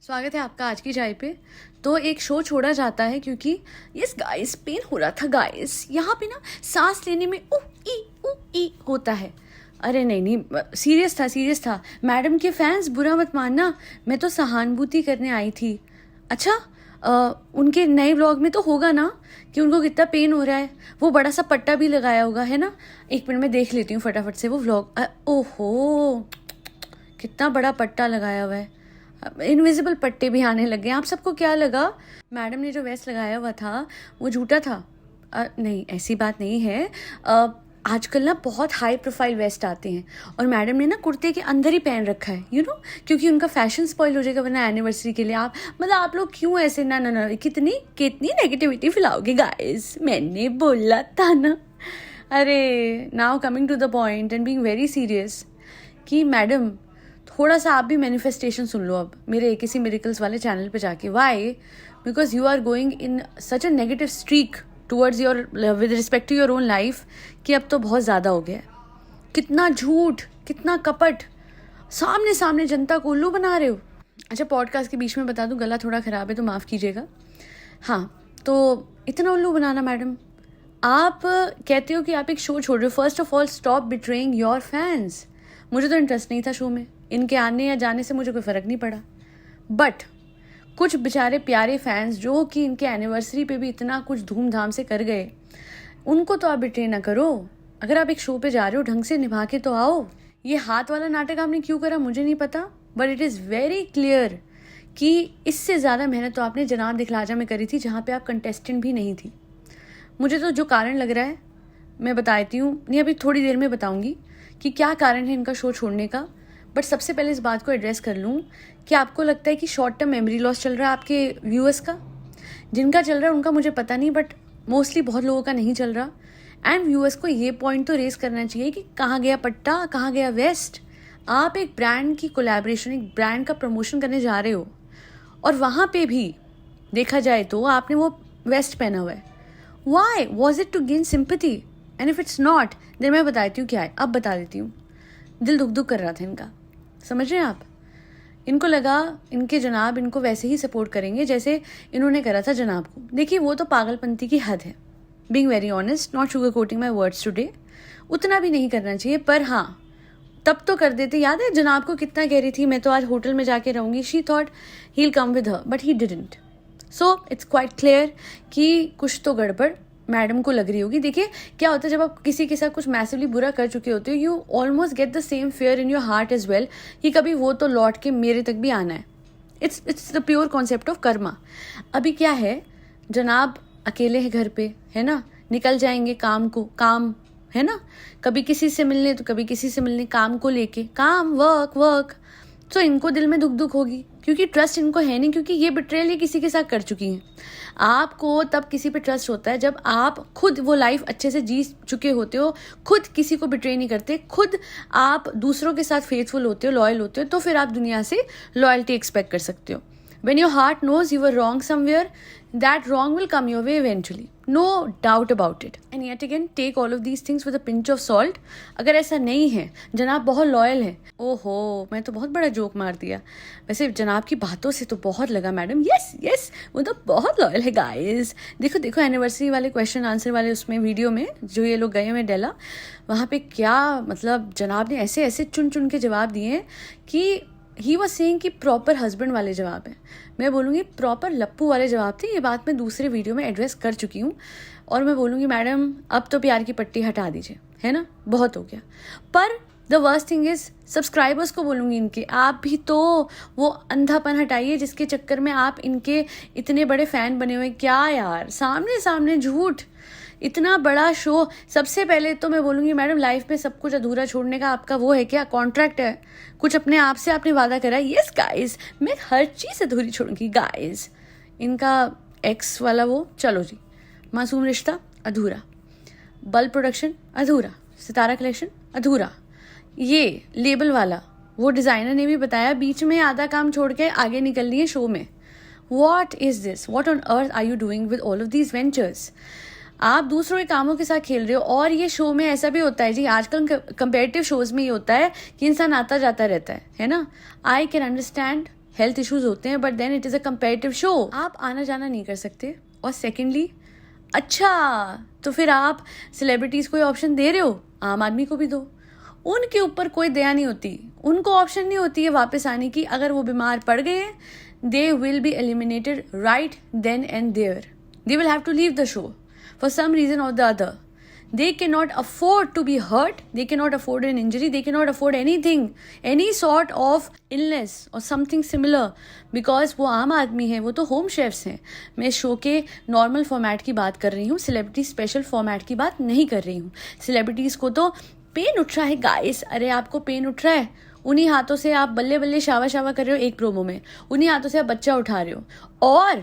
स्वागत है आपका आज की चाय पे। तो एक शो छोड़ा जाता है क्योंकि यस गाइस पेन हो रहा था गाइस, यहाँ पे ना सांस लेने में ऊ ई होता है। अरे नहीं सीरियस था। मैडम के फैंस बुरा मत मानना, मैं तो सहानुभूति करने आई थी। अच्छा उनके नए व्लॉग में तो होगा ना कि उनको कितना पेन हो रहा है, वो बड़ा सा पट्टा भी लगाया होगा है ना। एक मिनट में देख लेती हूँ फटाफट से वो व्लॉग। ओहो कितना बड़ा पट्टा लगाया हुआ है, इनविजिबल पट्टे भी आने लगे। आप सबको क्या लगा मैडम ने जो वेस्ट लगाया हुआ था वो झूठा था? नहीं ऐसी बात नहीं है। आजकल ना बहुत हाई प्रोफाइल वेस्ट आते हैं और मैडम ने ना कुर्ते के अंदर ही पहन रखा है क्योंकि उनका फैशन स्पॉइल हो जाएगा वरना एनिवर्सरी के लिए। आप लोग क्यों ऐसे ना कितनी नेगेटिविटी फैलाओगे गाइस, मैंने बोला था ना। अरे now coming to the point and being very serious कि मैडम थोड़ा सा आप भी मैनिफेस्टेशन सुन लो अब मेरे किसी मिरेकल्स वाले चैनल पे जाके। Why? Because you are going in such a negative streak towards your with respect to your own life कि अब तो बहुत ज़्यादा हो गया है। कितना झूठ, कितना कपट, सामने सामने जनता को उल्लू बना रहे हो। अच्छा पॉडकास्ट के बीच में बता दूं, गला थोड़ा ख़राब है तो माफ़ कीजिएगा। हाँ तो इतना उल्लू बनाना मैडम। आप कहते हो कि आप एक शो छोड़ रहे हो। First of all stop betraying your fans. मुझे तो इंटरेस्ट नहीं था शो में, इनके आने या जाने से मुझे कोई फ़र्क नहीं पड़ा। बट कुछ बेचारे प्यारे फैंस जो कि इनके एनिवर्सरी पे भी इतना कुछ धूमधाम से कर गए, उनको तो आप बिट्रे ना करो। अगर आप एक शो पे जा रहे हो ढंग से निभा के तो आओ। ये हाथ वाला नाटक आपने क्यों करा मुझे नहीं पता, but it is very clear कि इससे ज़्यादा मेहनत तो आपने जनाब दिखलाजा में करी थी जहाँ पे आप कंटेस्टेंट भी नहीं थी। मुझे तो जो कारण लग रहा है मैं बताती हूँ, नहीं अभी थोड़ी देर में बताऊँगी कि क्या कारण है इनका शो छोड़ने का। बट सबसे पहले इस बात को एड्रेस कर लूँ कि आपको लगता है कि शॉर्ट टर्म मेमोरी लॉस चल रहा है आपके व्यूअर्स का। जिनका चल रहा है उनका मुझे पता नहीं, बट मोस्टली बहुत लोगों का नहीं चल रहा। एंड व्यूअर्स को ये पॉइंट तो रेस करना चाहिए कि कहाँ गया पट्टा, कहाँ गया वेस्ट। आप एक ब्रांड की कोलैबोरेशन, एक ब्रांड का प्रमोशन करने जा रहे हो और वहाँ पे भी देखा जाए तो आपने वो वेस्ट पहना हुआ है। Why was it to gain sympathy? And if it's not then मैं बताती हूँ क्या है। अब बता देती हूँ। दिल दुख कर रहा था इनका, समझ रहे हैं आप। इनको लगा इनके जनाब इनको वैसे ही सपोर्ट करेंगे जैसे इन्होंने करा था जनाब को। देखिए वो तो पागलपंती की हद है। Being very honest, not sugar coating my words today, उतना भी नहीं करना चाहिए। पर हाँ तब तो कर देते। याद है जनाब को कितना कह रही थी मैं तो आज होटल में जाके रहूँगी। She thought he will come with her but he didn't. So it's quite clear कि कुछ तो गड़बड़ मैडम को लग रही होगी। देखिए क्या होता है जब आप किसी के साथ कुछ मैसिवली बुरा कर चुके होते हो, you almost get the same fair in your heart as well कि कभी वो तो लौट के मेरे तक भी आना है। It's the pure concept of Karma. अभी क्या है, जनाब अकेले हैं घर पे है ना, निकल जाएंगे काम है ना, कभी किसी से मिलने तो कभी किसी से मिलने, काम को लेके काम वर्क। तो इनको दिल में दुख होगी क्योंकि ट्रस्ट इनको है नहीं, क्योंकि ये बिट्रेल ये किसी के साथ कर चुकी हैं। आपको तब किसी पे ट्रस्ट होता है जब आप खुद वो लाइफ अच्छे से जी चुके होते हो, खुद किसी को बिट्रे नहीं करते, खुद आप दूसरों के साथ फेथफुल होते हो, लॉयल होते हो, तो फिर आप दुनिया से लॉयल्टी एक्सपेक्ट कर सकते हो। When your heart knows you were wrong somewhere, that wrong will come your way eventually. No doubt about it. And yet again, take all of these things with a pinch of salt. अगर ऐसा नहीं है, जनाब बहुत loyal है। ओहो मैं तो बहुत बड़ा जोक मार दिया। वैसे जनाब की बातों से तो बहुत लगा मैडम, यस वो तो बहुत लॉयल है गाइस। देखो एनिवर्सरी वाले क्वेश्चन आंसर वाले उसमें वीडियो में जो ये लोग गए हुए डेला, वहाँ पे क्या मतलब जनाब ने ऐसे चुन के जवाब दिए कि ही वॉज सेइंग कि प्रॉपर हस्बैंड वाले जवाब हैं। मैं बोलूँगी प्रॉपर लप्पू वाले जवाब थे। ये बात मैं दूसरे वीडियो में एड्रेस कर चुकी हूँ और मैं बोलूँगी मैडम अब तो प्यार की पट्टी हटा दीजिए, है ना, बहुत हो गया। पर the worst thing is subscribers को बोलूँगी इनके, आप भी तो वो अंधापन हटाइए जिसके चक्कर में आप इनके इतने बड़े फ़ैन बने हुए। क्या यार, सामने झूठ, इतना बड़ा शो। सबसे पहले तो मैं बोलूँगी मैडम लाइफ में सब कुछ अधूरा छोड़ने का आपका वो है क्या, कॉन्ट्रैक्ट है? कुछ अपने आप से आपने वादा करा है? यस गाइस मैं हर चीज़ अधूरी छोड़ूंगी गाइस। इनका एक्स वाला वो चलो जी, मासूम रिश्ता अधूरा, बल्ब प्रोडक्शन अधूरा, सितारा कलेक्शन अधूरा, ये लेबल वाला वो डिज़ाइनर ने भी बताया बीच में आधा काम छोड़ के आगे निकल लिए शो में। What is this, what on earth are you doing with all of these ventures? आप दूसरों के कामों के साथ खेल रहे हो। और ये शो में ऐसा भी होता है जी, आजकल कंपेरेटिव शोज में ये होता है कि इंसान आता जाता रहता है ना। I can understand health issues होते हैं, but then it is a comparative show, आप आना जाना नहीं कर सकते। और सेकेंडली, अच्छा तो फिर आप सेलिब्रिटीज़ को ऑप्शन दे रहे हो, आम आदमी को भी दो। उनके ऊपर कोई दया नहीं होती, उनको ऑप्शन नहीं होती है वापस आने की। अगर वो बीमार पड़ गए हैं, they will be eliminated right then and there. They will have to leave the show for some reason or the other. They cannot afford to be hurt, they cannot afford an injury, they cannot afford anything, any sort of illness or something similar, because वो आम आदमी है, वो तो home chefs हैं। मैं show के normal format की बात कर रही हूँ, सेलिब्रिटी स्पेशल फॉर्मेट की बात नहीं कर रही हूँ। सेलिब्रिटीज़ को तो पेन उठ रहा है गाइस, अरे आपको पेन उठ रहा है, उन्हीं हाथों से आप बल्ले बल्ले शावा शावा कर रहे हो एक प्रोमो में, उन्हीं हाथों से आप बच्चा उठा रहे हो। और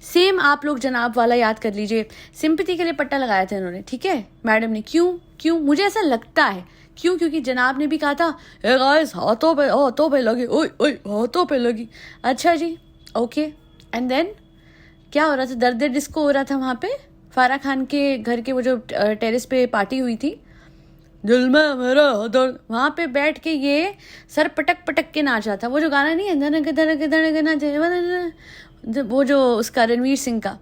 सेम आप लोग जनाब वाला याद कर लीजिए, सिंपैथी के लिए पट्टा लगाया था इन्होंने, ठीक है, मैडम ने। क्यों मुझे ऐसा लगता है, क्योंकि जनाब ने भी कहा था ए गाइस हाथों पे लगी, ओए ओए हाथों पे लगी। अच्छा जी, ओके, एंड देन क्या हो रहा था, दर्द डिस्को हो रहा था वहाँ पे फारा खान के घर के वो जो टेरेस पे पार्टी हुई थी, दिल में मेरा दर्द, वहाँ पे बैठ के ये सर पटक पटक के नाचा था। वो जो गाना नहीं है धनक धनक धनक नाचे, वो जो उसका रणवीर सिंह का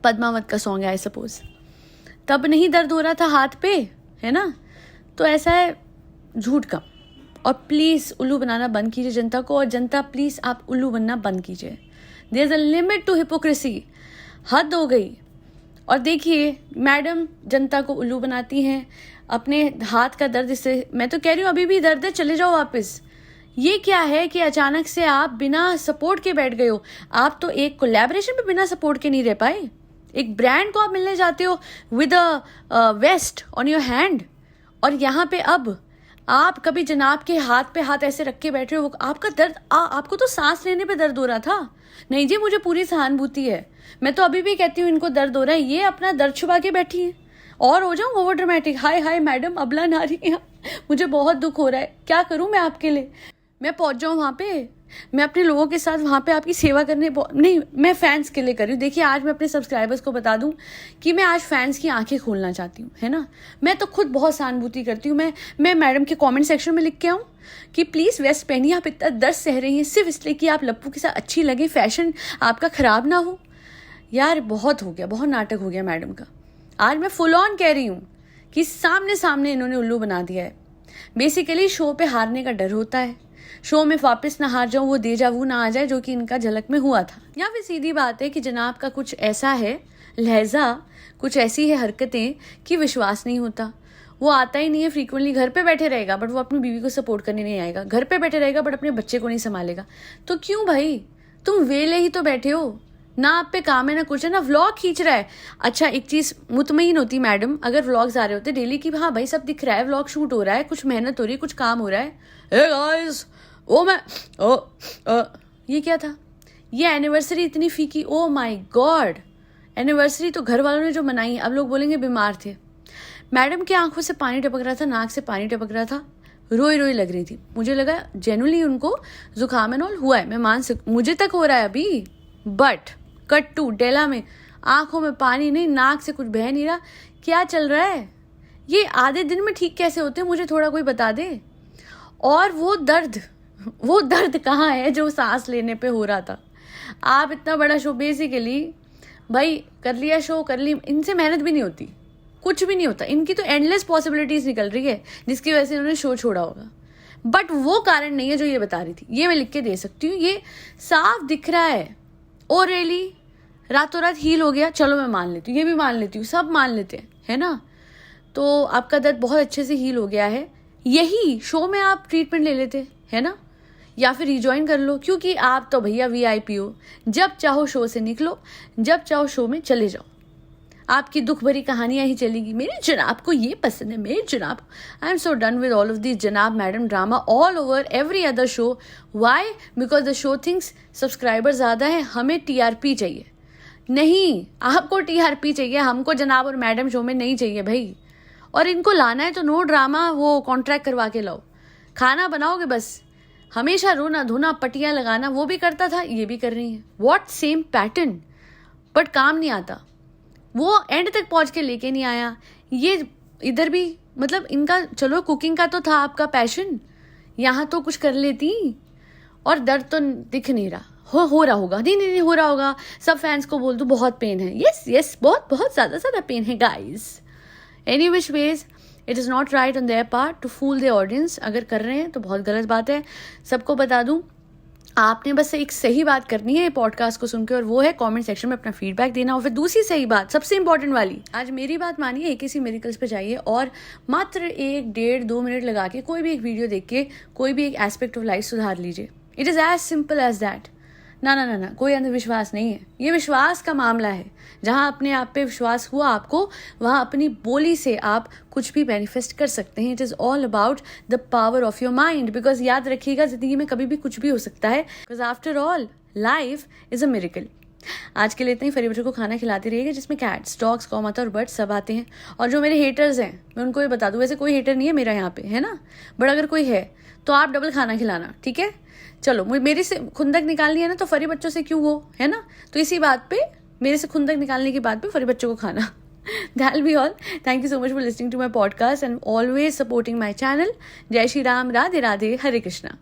पद्मावत का सॉन्ग है आई सपोज, तब नहीं दर्द हो रहा था हाथ पे, है ना। तो ऐसा है झूठ का। और प्लीज़ उल्लू बनाना बंद कीजिए जनता को, और जनता प्लीज़ आप उल्लू बनना बंद कीजिए। There is a limit to hypocrisy, हद हो गई। और देखिए मैडम जनता को उल्लू बनाती हैं, अपने हाथ का दर्द, इससे मैं तो कह रही हूँ अभी भी दर्द है, चले जाओ वापस। ये क्या है कि अचानक से आप बिना सपोर्ट के बैठ गए हो। आप तो एक कोलैबोरेशन पे बिना सपोर्ट के नहीं रह पाए। एक ब्रांड को आप मिलने जाते हो with a vest on your hand, और यहाँ पे अब आप कभी जनाब के हाथ पे हाथ ऐसे रख के बैठे हो। आपका दर्द आपको तो सांस लेने पे दर्द हो रहा था। नहीं जी, मुझे पूरी सहानुभूति है, मैं तो अभी भी कहती हूँ इनको दर्द हो रहा है, ये अपना दर्द छुपा के बैठी है। और हो जाऊँ ओवर ड्रामेटिक, हाय हाय मैडम अबला नारी, मुझे बहुत दुख हो रहा है, क्या करूँ मैं आपके लिए। मैं पहुंच जाऊँ वहाँ पे, मैं अपने लोगों के साथ वहाँ पे आपकी सेवा करने नहीं, मैं फैंस के लिए कर रही हूँ। देखिए आज मैं अपने सब्सक्राइबर्स को बता दूँ कि मैं आज फैंस की आंखें खोलना चाहती हूँ, है ना। मैं तो खुद बहुत सहानुभूति करती हूँ। मैं मैडम के कमेंट सेक्शन में लिख के आऊँ कि प्लीज़ वेस्ट पहनिए, आप इतना दर्द सह रही हैं सिर्फ इसलिए कि आप लप्पू के साथ अच्छी लगे, फैशन आपका ख़राब ना हो। यार बहुत हो गया, बहुत नाटक हो गया मैडम का। आज मैं फुल ऑन कह रही हूँ कि सामने इन्होंने उल्लू बना दिया है। बेसिकली शो पे हारने का डर होता है, शो में वापस ना हार जाऊँ, वो देजावू ना आ जाए जो कि इनका झलक में हुआ था। या फिर सीधी बात है कि जनाब का कुछ ऐसा है लहजा, कुछ ऐसी है हरकतें कि विश्वास नहीं होता। वो आता ही नहीं है फ्रीक्वेंटली, घर पे बैठे रहेगा बट वो अपनी बीवी को सपोर्ट करने नहीं आएगा, घर पे बैठे रहेगा बट अपने बच्चे को नहीं संभालेगा। तो क्यों भाई, तुम वेले ही तो बैठे हो ना, आप पे काम है ना कुछ है ना, व्लॉग खींच रहा है। अच्छा एक चीज़ मुतमईन होती मैडम अगर व्लॉग्स आ रहे होते डेली की, हाँ भाई सब दिख रहा है, व्लॉग शूट हो रहा है, कुछ मेहनत हो रही है, कुछ काम हो रहा है। हे गाइस ये क्या था, ये एनिवर्सरी इतनी फीकी, ओ माय गॉड। एनिवर्सरी तो घर वालों ने जो मनाई, अब लोग बोलेंगे बीमार थे। मैडम के आंखों से पानी टपक रहा था, नाक से पानी टपक रहा था, रोई रोई लग रही थी। मुझे लगा जेन्युइनली उनको जुकाम एंड ऑल हुआ है, मैं मान सकती, मुझे तक हो रहा है अभी। बट कट टू डेला में आंखों में पानी नहीं, नाक से कुछ बह नहीं रहा, क्या चल रहा है। ये आधे दिन में ठीक कैसे होते हैं, मुझे थोड़ा कोई बता दे। और वो दर्द कहाँ है जो सांस लेने पे हो रहा था। आप इतना बड़ा शो, बेसिकली भाई कर लिया शो, कर ली, इनसे मेहनत भी नहीं होती, कुछ भी नहीं होता, इनकी तो एंडलेस पॉसिबिलिटीज निकल रही है जिसकी वजह से इन्होंने शो छोड़ा होगा। बट वो कारण नहीं है जो ये बता रही थी, ये मैं लिख के दे सकती हूँ, ये साफ दिख रहा है। और रियली रातों रात हील हो गया, चलो मैं मान लेती हूँ, ये भी मान लेती हूँ, सब मान लेते हैं, है ना। तो आपका दर्द बहुत अच्छे से हील हो गया है, यही शो में आप ट्रीटमेंट ले लेते, है ना, या फिर रिजॉइन कर लो, क्योंकि आप तो भैया VIP हो, जब चाहो शो से निकलो, जब चाहो शो में चले जाओ, आपकी दुख भरी कहानियां ही चलेगी। मेरे जनाब को ये पसंद है, मेरे जनाब, I am so done with all of this जनाब madam drama all over every other show. Why? Because the show thinks subscriber ज़्यादा है, हमें TRP चाहिए। नहीं, आपको TRP चाहिए, हमको जनाब और मैडम शो में नहीं चाहिए भाई। और इनको लाना है तो नो ड्रामा, वो कॉन्ट्रैक्ट करवा के लाओ, खाना बनाओगे बस, हमेशा रोना धोना पटियाँ लगाना, वो भी करता था, ये भी कर रही है, व्हाट सेम पैटर्न। बट काम नहीं आता, वो एंड तक पहुंच के लेके नहीं आया। ये इधर भी मतलब इनका, चलो कुकिंग का तो था आपका पैशन, यहाँ तो कुछ कर लेती, और दर्द तो दिख नहीं रहा, हो रहा होगा, नहीं हो रहा होगा, सब फैंस को बोल दूँ बहुत पेन है, यस बहुत ज़्यादा पेन है guys. Any which ways it is not right on their part to fool the audience. अगर कर रहे हैं तो बहुत गलत बात है। सबको बता दूं, आपने बस एक सही बात करनी है पॉडकास्ट को सुन के, और वो है कमेंट सेक्शन में अपना फीडबैक देना। और फिर दूसरी सही बात, सबसे इंपॉर्टेंट वाली, आज मेरी बात मानिए, AKC मेडिकल्स पे जाइए और मात्र 1-1.5-2 मिनट लगा के कोई भी एक वीडियो देख के कोई भी एक एस्पेक्ट ऑफ लाइफ सुधार लीजिए। It is as simple as that. ना, कोई अंधविश्वास नहीं है, ये विश्वास का मामला है। जहाँ अपने आप पे विश्वास हुआ आपको, वहाँ अपनी बोली से आप कुछ भी मैनिफेस्ट कर सकते हैं। It is all about the power of your mind. Because याद रखिएगा, जिंदगी में कभी भी कुछ भी हो सकता है, because after all life is a miracle. आज के लिए इतना ही। फरी बच्चों को खाना खिलाते रहिएगा, जिसमें कैट्स, डॉग्स, कौमाता और बर्ड्स सब आते हैं। और जो मेरे हेटर्स हैं, मैं उनको ये बता दूं, वैसे कोई हेटर नहीं है मेरा यहाँ पे, है ना, बट अगर कोई है तो आप डबल खाना खिलाना, ठीक है। चलो, मेरी से खुंदक निकालनी है ना, तो फरी बच्चों से क्यों हो, है ना। तो इसी बात पे, मेरे से खुंदक निकालने की बात पे फरी बच्चों को खाना। That'll be all. Thank you so much for listening to my podcast and always supporting my channel. जय श्री राम, राधे राधे, हरे कृष्णा।